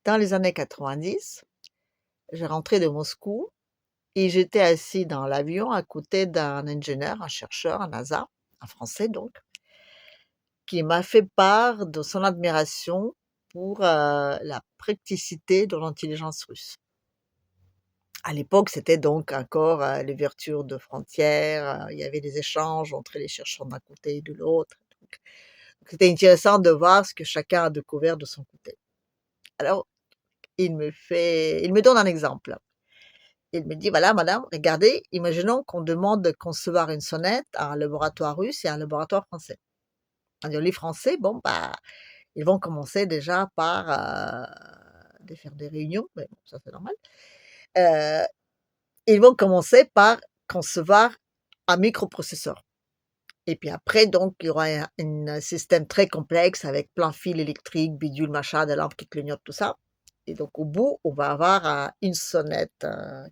Dans les années 90, je rentrais de Moscou et j'étais assis dans l'avion à côté d'un ingénieur, un chercheur, un NASA, un Français donc, qui m'a fait part de son admiration pour, la praticité de l'intelligence russe. À l'époque, c'était donc encore, l'ouverture de frontières, il y avait des échanges entre les chercheurs d'un côté et de l'autre, donc c'était intéressant de voir ce que chacun a découvert de son côté. Alors, il me donne un exemple. Il me dit: «Voilà madame, regardez, imaginons qu'on demande de concevoir une sonnette à un laboratoire russe et à un laboratoire français». Alors les Français, bon, bah, ils vont commencer déjà par, de faire des réunions, mais bon, ça c'est normal. Heu, Ils vont commencer par concevoir un microprocesseur et puis après donc il y aura un système très complexe avec plein de fils électriques, bidule, machin, des lampes qui clignotent, tout ça et donc au bout, on va avoir, une sonnette,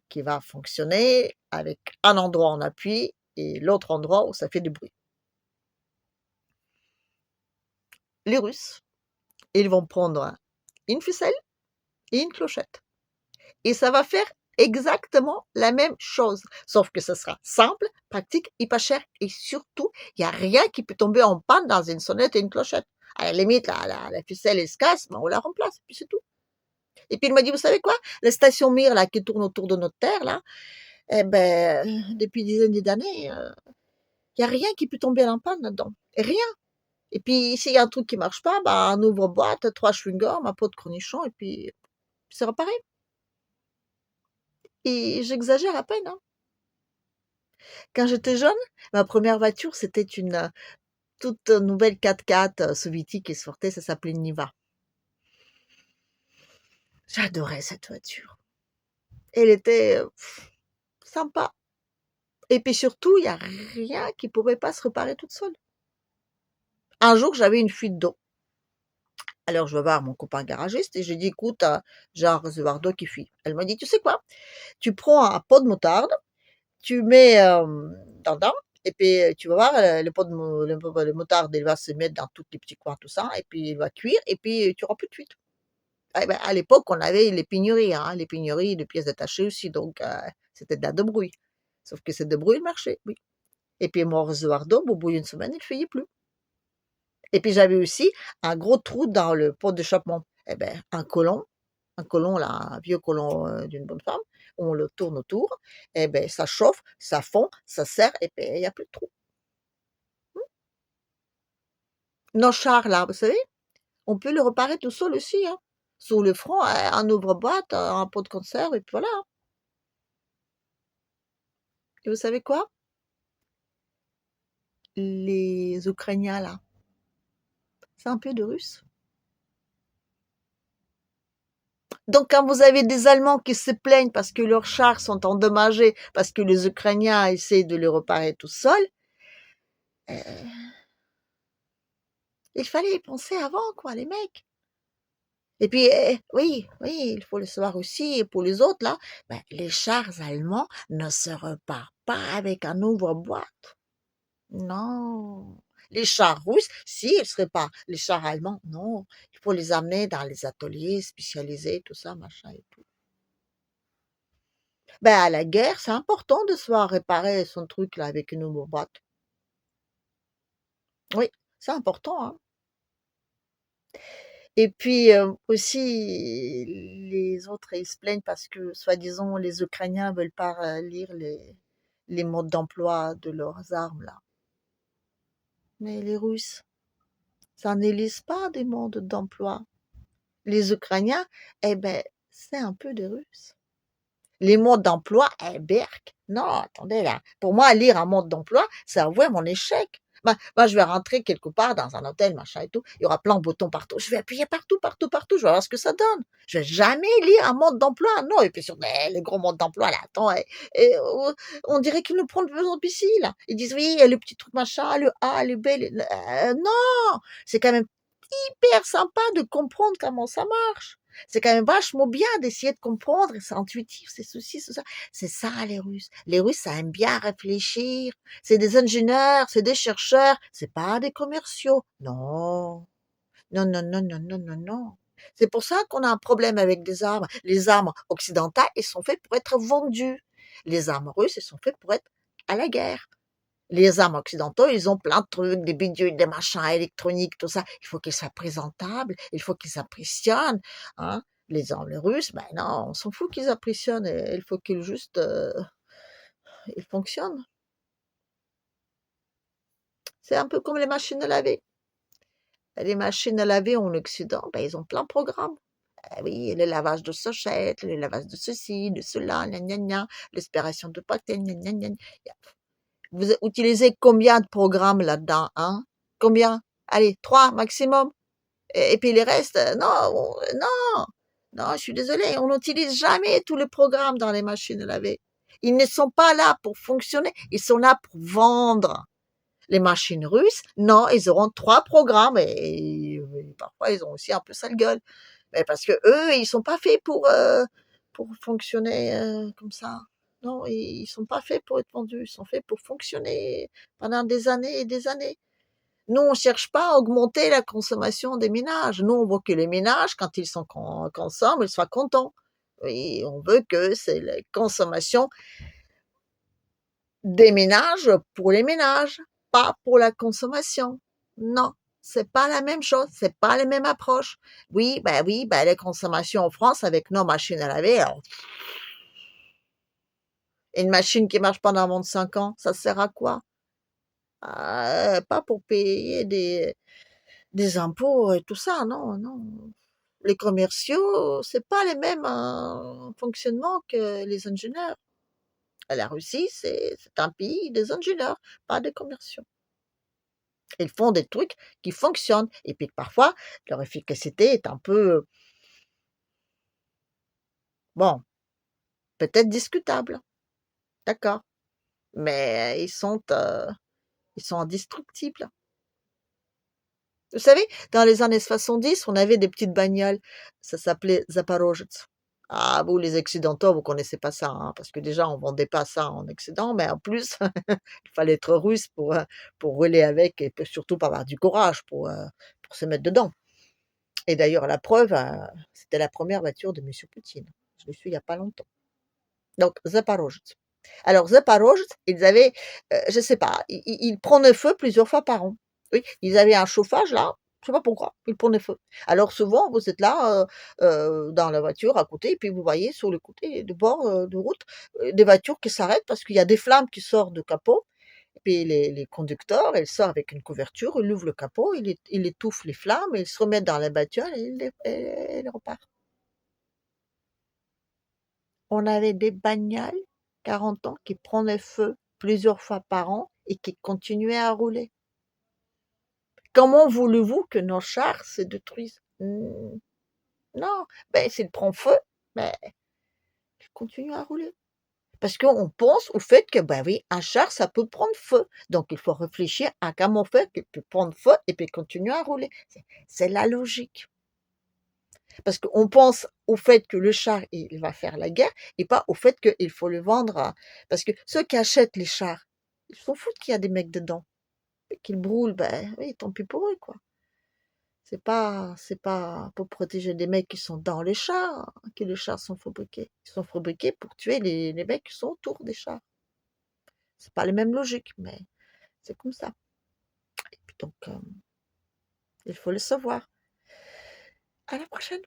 qui va fonctionner avec un endroit en appui et l'autre endroit où ça fait du bruit. Les Russes, ils vont prendre une ficelle et une clochette. Et ça va faire exactement la même chose, sauf que ce sera simple, pratique et pas cher et surtout, il y a rien qui peut tomber en panne dans une sonnette et une clochette. À la limite, la ficelle, elle se casse, ben, on la remplace, puis c'est tout. Et puis il m'a dit: «Vous savez quoi? La station Mir là, qui tourne autour de notre terre là, eh ben, depuis des dizaines d'années, il y a rien qui peut tomber en panne là-dedans, rien. Et puis s'il y a un truc qui marche pas, bah, on ouvre-boîte, 3 chewing-gums, un pot de cornichons et puis c'est réparé». Et j'exagère à peine, hein. Quand j'étais jeune, ma première voiture, c'était une, toute nouvelle 4x4, soviétique qui sortait, ça s'appelait Niva. J'adorais cette voiture. Elle était, sympa et puis surtout, il y a rien qui pouvait pas se réparer toute seule. Un jour, j'avais une fuite d'eau. Alors je vais voir mon copain garagiste et je lui dis: «Écoute, j'ai un réservoir d'eau qui fuit». Elle m'a dit: «Tu sais quoi? Tu prends un pot de moutarde, tu mets, dedans et puis, tu vas voir, le pot de mou le moutarde, il va se mettre dans tous les petits coins, tout ça et puis il va cuire et puis tu auras plus de fuite». Eh bah, à l'époque, on avait les pénuries de pièces détachées aussi, donc c'était de la débrouille. Sauf que cette débrouille, elle marchait, oui. Et puis mon réservoir d'eau, au bout d'une semaine, il ne fuyait plus. Et puis j'avais aussi un gros trou dans le pot d'échappement. Eh ben, un colon là, un vieux colon, d'une bonne femme, on le tourne autour, et ben ça chauffe, ça fond, ça serre et puis il y a plus de trou. Nos chars là, vous savez, on peut le réparer tout seul aussi, hein. Sous le front, un ouvre-boîte, un pot de conserve et puis voilà, hein. Et vous savez quoi? Les Ukrainiens là, c'est un peu de Russes. Donc quand vous avez des Allemands qui se plaignent parce que leurs chars sont endommagés, parce que les Ukrainiens essaient de les réparer tout seuls, heu, il fallait y penser avant quoi les mecs. Et puis, oui, oui, il faut le savoir aussi pour les autres là, ben, les chars allemands ne se réparent pas avec un ouvre-boîte. Non. Les chars russes, si, ils se réparent. Les chars allemands, non. Il faut les amener dans les ateliers spécialisés, tout ça, machin et tout. Ben, à la guerre, c'est important de se voir réparer son truc là avec une ouvre-boîte. Oui, c'est important, hein. Et puis, aussi les autres, ils se plaignent parce que soi-disant les Ukrainiens veulent pas, lire les modes d'emploi de leurs armes là. Mais les Russes, ça ne lisent pas des modes d'emploi. Les Ukrainiens, eh ben, c'est un peu des Russes. Les modes d'emploi, eh berk, non, attendez là. Pour moi, lire un mode d'emploi, c'est avouer mon échec. Moi, je vais rentrer quelque part dans un hôtel, machin et tout, il y aura plein de boutons partout. Je vais appuyer partout, partout, partout, je vais voir ce que ça donne. Je vais jamais lire un mode d'emploi, non. Et puis sur les gros modes d'emploi là, attends, on dirait qu'ils nous prennent pour des imbéciles, là. Ils disent oui, le petit truc machin, le A, le B, non, c'est quand même hyper sympa de comprendre comment ça marche. C'est quand même vachement bien d'essayer de comprendre, c'est intuitif, c'est ceci, c'est ça. C'est ça les Russes. Les Russes, ça aime bien réfléchir. C'est des ingénieurs, c'est des chercheurs, c'est pas des commerciaux. Non. Non, non, non, non, non, non, non. C'est pour ça qu'on a un problème avec des armes. Les armes occidentales, elles sont faites pour être vendues. Les armes russes, elles sont faites pour être à la guerre. Les armes occidentaux, ils ont plein de trucs, des bidules, des machins électroniques, tout ça. Il faut qu'ils soient présentables, il faut qu'ils impressionnent, hein. Les Russes, ben non, on s'en fout qu'ils impressionnent, il faut qu'ils juste, ils fonctionnent. C'est un peu comme les machines à laver. Les machines à laver en Occident, ben, ils ont plein de programmes. Ah oui, le lavage de sochettes, le lavage de ceci, de cela, gna gna gna, l'aspiration de pâté, gna gna gna. Vous utilisez combien de programmes là-dedans, hein? Combien? Allez, 3 maximum. Et puis les restes, non, non, non, je suis désolée, on n'utilise jamais tous les programmes dans les machines à laver. Ils ne sont pas là pour fonctionner, ils sont là pour vendre. Les machines russes, non, ils auront 3 programmes et parfois ils ont aussi un peu sale gueule. Mais parce que eux, ils sont pas faits pour fonctionner comme ça. Non, ils sont pas faits pour être vendus, ils sont faits pour fonctionner pendant des années et des années. Nous, on cherche pas à augmenter la consommation des ménages. Nous, on veut que les ménages, quand ils sont consomment, ils soient contents. Oui, on veut que c'est la consommation des ménages pour les ménages, pas pour la consommation. Non, c'est pas la même chose, c'est pas les mêmes approches. Oui, ben les consommations en France avec nos machines à laver, alors, une machine qui marche pendant 25 ans, ça sert à quoi? Pas pour payer des impôts et tout ça, non, non. Les commerciaux, c'est pas les mêmes fonctionnements que les ingénieurs. La Russie, c'est un pays des ingénieurs, pas des commerciaux. Ils font des trucs qui fonctionnent et puis parfois leur efficacité est un peu, bon, peut-être discutable, d'accord, mais ils sont indestructibles. Vous savez, dans les années 70, on avait des petites bagnoles, ça s'appelait Zaporozhets. Ah, vous les occidentaux, vous connaissez pas ça, hein, parce que déjà on vendait pas ça en Occident, mais en plus il fallait être russe pour rouler avec et puis surtout pour avoir du courage pour se mettre dedans. Et d'ailleurs la preuve, c'était la première voiture de monsieur Poutine. Je l'ai su il y a pas longtemps. Donc Zaporozhets. Alors Zaporozhets, ils avaient, je sais pas, ils prenaient feu plusieurs fois par an. Oui, ils avaient un chauffage là, je sais pas pourquoi, ils prenaient feu. Alors souvent vous êtes là, dans la voiture à côté et puis vous voyez sur le côté de bord, de route, des voitures qui s'arrêtent parce qu'il y a des flammes qui sortent de capot et puis les conducteurs, ils sortent avec une couverture, ils ouvrent le capot, ils étouffent les flammes, ils se remettent dans la bagnole et ils repartent. On avait des bagnoles, 40 ans, qui prenaient feu plusieurs fois par an et qui continuaient à rouler. Comment voulez-vous que nos chars se détruisent? Non, ben s'ils prennent feu, ben ils continuent à rouler. Parce qu'on pense au fait que, ben oui, un char, ça peut prendre feu. Donc il faut réfléchir à comment faire qu'il peut prendre feu et puis continuer à rouler. C'est la logique. Parce qu'on pense au fait que le char, il va faire la guerre et pas au fait qu'il faut le vendre à parce que ceux qui achètent les chars, ils s'en foutent qu'il y a des mecs dedans et qu'ils brûlent, ben oui, tant pis pour eux, quoi. C'est pas pour protéger des mecs qui sont dans les chars que les chars sont fabriqués. Ils sont fabriqués pour tuer les mecs qui sont autour des chars. C'est pas les mêmes logiques, mais c'est comme ça. Et puis donc, il faut le savoir. À la prochaine.